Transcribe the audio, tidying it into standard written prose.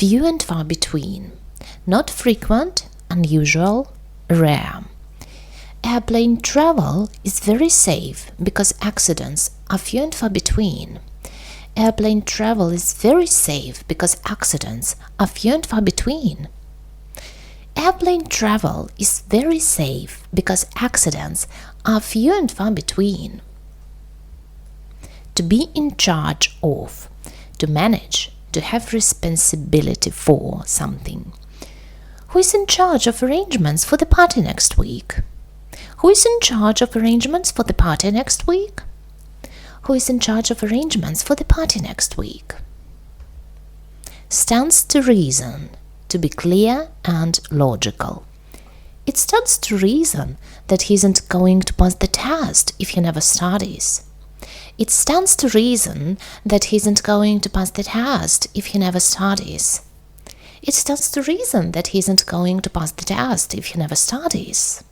few and far between, not frequent, unusual, rare. Airplane travel is very safe because accidents are few and far between. Airplane travel is very safe because accidents are few and far between. Airplane travel is very safe because accidents are few and far between. To be in charge of, to manage, to have responsibility for something. Who is in charge of arrangements for the party next week? Who is in charge of arrangements for the party next week? Who is in charge of arrangements for the party next week? Stands to reason, to be clear and logical. It stands to reason that he isn't going to pass the test if he never studies. It stands to reason that he isn't going to pass the test if he never studies. It stands to reason that he isn't going to pass the test if he never studies.